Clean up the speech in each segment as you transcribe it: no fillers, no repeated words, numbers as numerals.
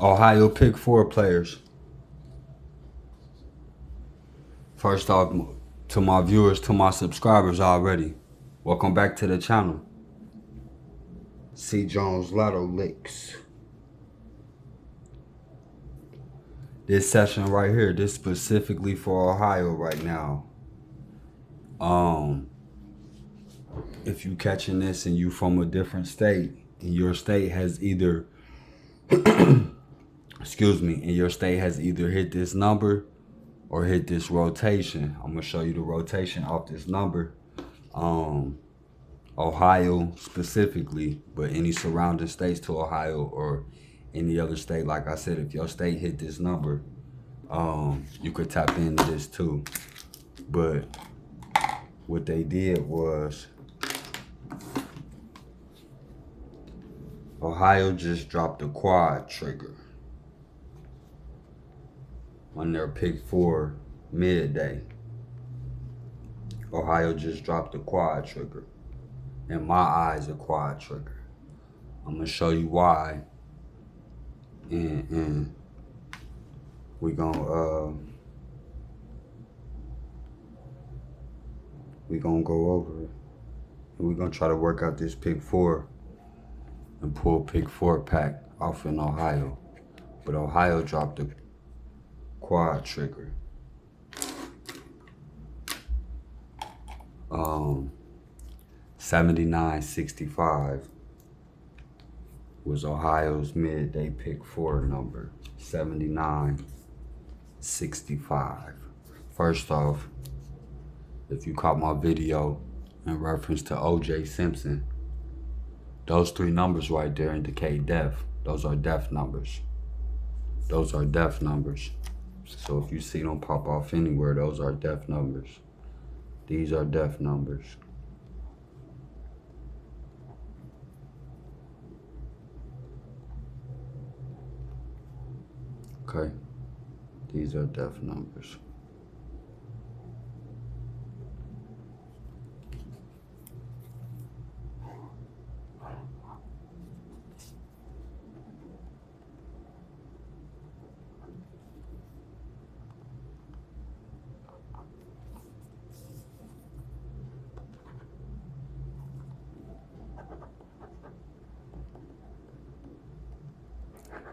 Ohio Pick 4 players. First off, to my viewers, to my subscribers already, welcome back to the channel. C. Jones Lotto Licks. This session right here, this specifically for Ohio right now. If you catching this and you from a different state, and your state has either excuse me, and your state has either hit this number or hit this rotation. I'm gonna show you the rotation off this number. Ohio specifically, but any surrounding states to Ohio or any other state, like I said, if your state hit this number, you could tap into this too. But what they did was Ohio just dropped a quad trigger on their Pick 4 midday. Ohio just dropped a quad trigger. In my eyes, a quad trigger. I'm gonna show you why, and we gonna go over it, and we're gonna try to work out this Pick 4 and pull Pick 4 pack off in Ohio. But Ohio dropped a quad trigger. 7965 was Ohio's midday Pick 4 number. 7965. First off, if you caught my video in reference to O.J. Simpson, those three numbers right there indicate death. Those are death numbers. Those are death numbers. So if you see them pop off anywhere, those are death numbers. These are death numbers. Okay, these are death numbers.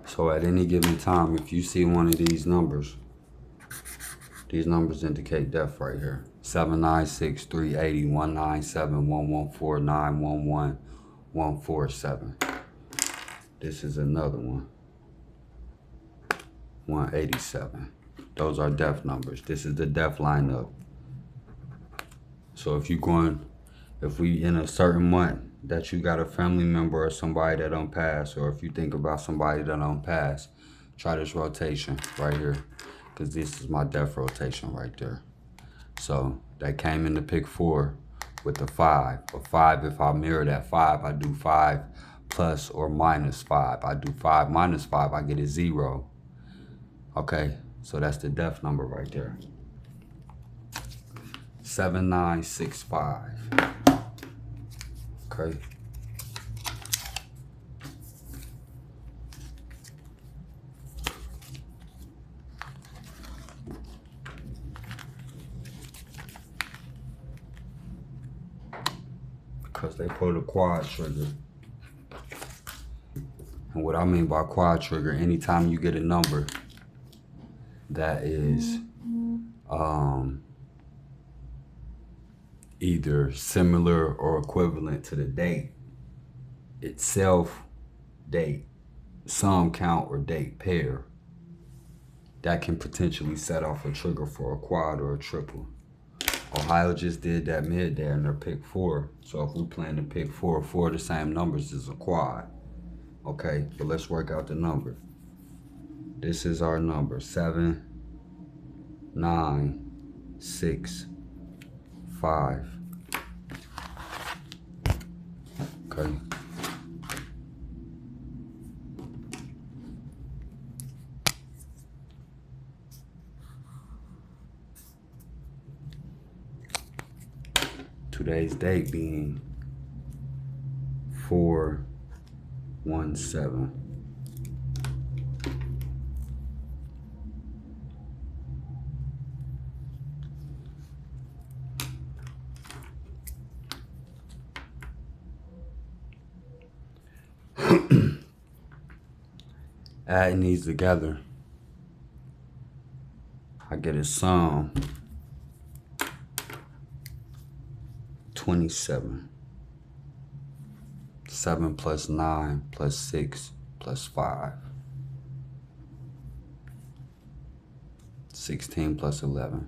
So at any given time, if you see one of these numbers indicate death right here. 796 380 197 114 911 147. This is another one. 187. Those are death numbers. This is the death lineup. So if we in a certain month that you got a family member or somebody that don't pass, or if you think about somebody that don't pass, try this rotation right here, because this is my death rotation right there. So that came in the Pick 4 with the 5. A 5, if I mirror that 5, I do 5 plus or minus 5. I do 5 minus 5, I get a 0. Okay, so that's the death number right there. 7965. Okay. Because they pulled a quad trigger. And what I mean by quad trigger, anytime you get a number that is either similar or equivalent to the date itself, date, sum, count, or date pair, that can potentially set off a trigger for a quad or a triple. Ohio just did that midday in their Pick 4. So if we plan to Pick 4, 4 of the same numbers is a quad. Okay, but let's work out the number. This is our number, 7, 9, 6, 5. Okay. Today's date being 4/17. Adding these together, I get a sum 27. 7 plus 9 plus 6 plus 5. 16 plus 11.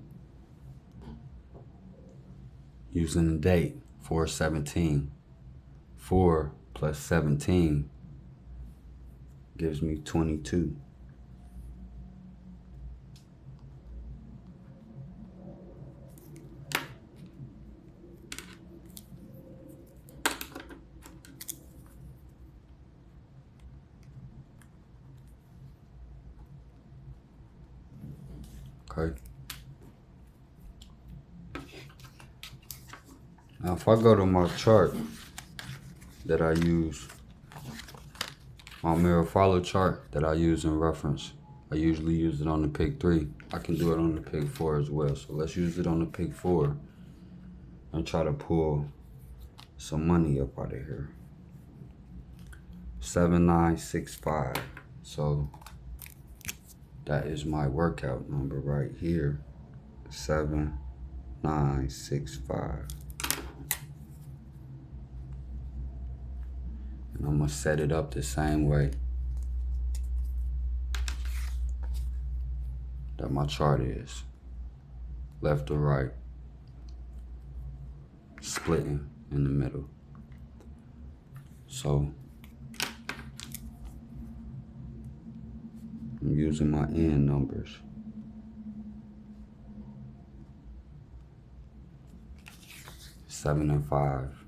Using the date, 4/17. 4 plus 17 gives me 22. Okay. Now if I go to my chart that I use, my mirror follow chart that I use in reference, I usually use it on the pick 3. I can do it on the pick 4 as well. So let's use it on the pick 4 and try to pull some money up out of here. 7965. So that is my workout number right here. 7965. And I'm gonna set it up the same way that my chart is. Left to right. Splitting in the middle. So I'm using my end numbers. 7 and 5.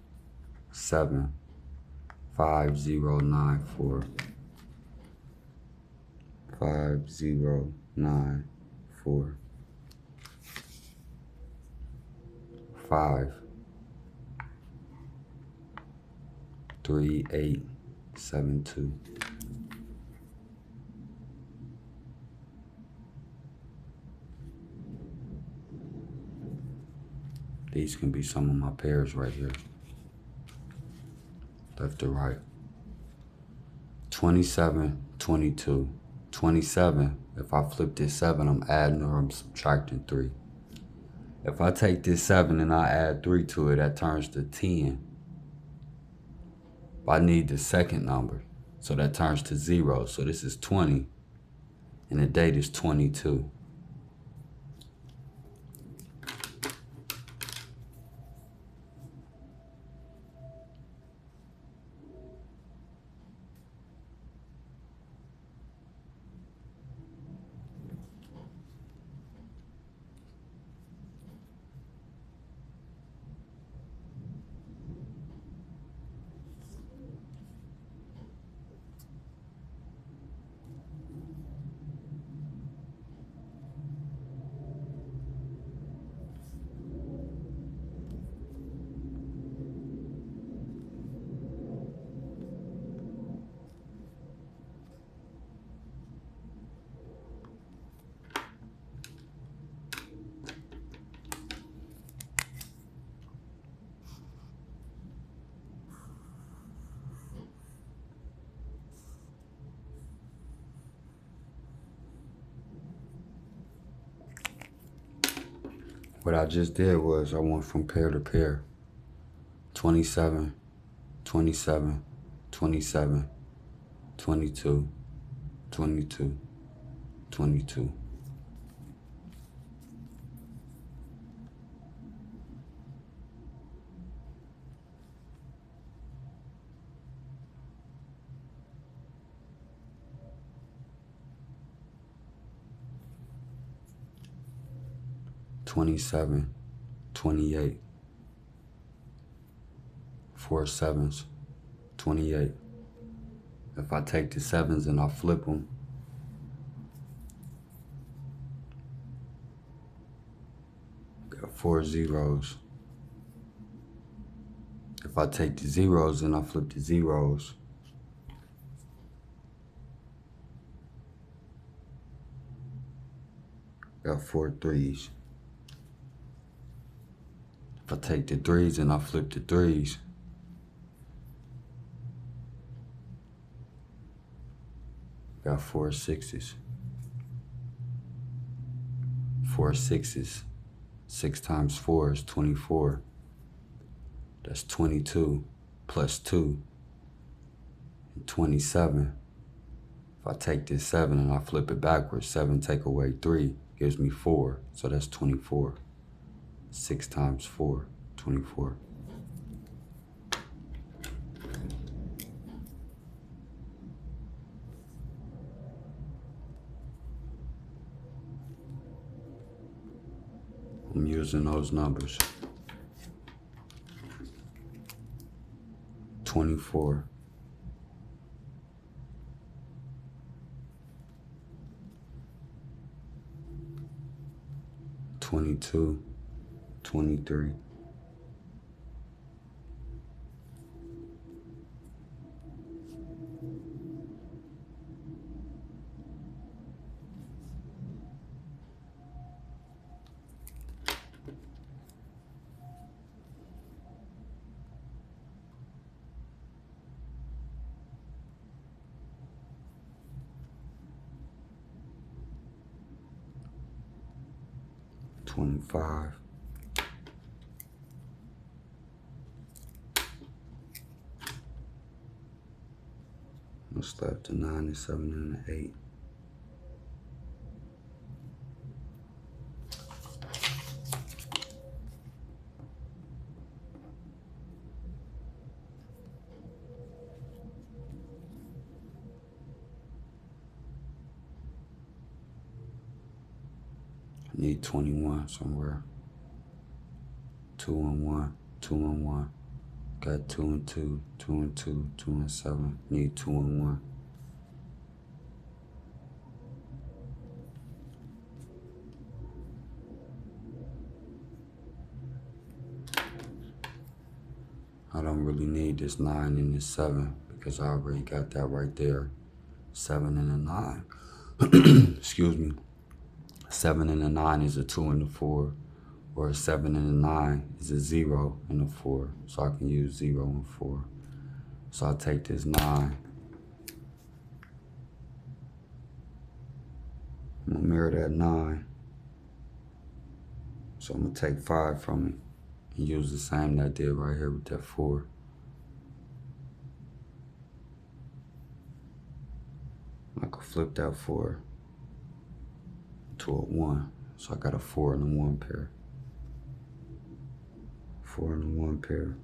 7, 5, 0, 9, 4. 5, 0, 9, 4. 5, 3, 8, 7, 2. These can be some of my pairs right here. Left to right. 27, 22. 27, if I flip this 7, I'm adding or I'm subtracting 3. If I take this 7 and I add 3 to it, that turns to 10. I need the second number, so that turns to 0. So this is 20, and the date is 22. What I just did was I went from pair to pair. 27, 27, 27, 22, 22, 22. $27, 28, 4 7s, 28. If I take the 7s and I flip them, got 4 zeros. If I take the 0s and I flip the 0s, got 4 3s. If I take the 3s and I flip the 3s, Got 4 sixes. 4 sixes. 6 times 4 is 24. That's 22 plus 2 and 27. If I take this 7 and I flip it backwards, 7 take away 3 gives me 4. So that's 24. 6 times 4, 24. I'm using those numbers. 24. 22. 23. 25. 'What's left? A 9, a 7, and an 8. I need 21 somewhere. 2 and 1, 2 and 1. Got 2 and 2, 2 and 2, 2 and 7. Need 2 and 1. I don't really need this 9 and this 7 because I already got that right there. 7 and a 9. Excuse me. 7 and a 9 is a 2 and a 4. Or a 7 and a 9 is a 0 and a 4. So I can use 0 and 4. So I'll take this 9. I'm gonna mirror that 9. So I'm gonna take 5 from it and use the same that I did right here with that 4. I could flip that 4 to a 1. So I got a 4 and a 1 pair. 4 and a 1 pair.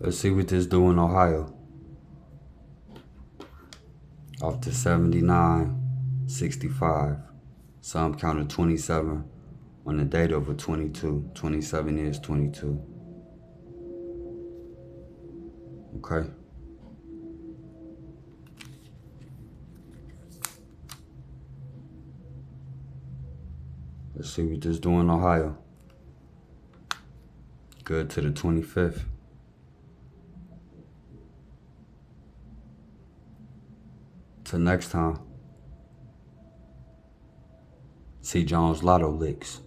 Let's see what this do in Ohio. Off to 79, 65. Some counted 27 on the date of a 22. 27 is 22. Okay. Let's see what this do in Ohio. Good to the 25th. Till next time. C. Jones Lotto Licks.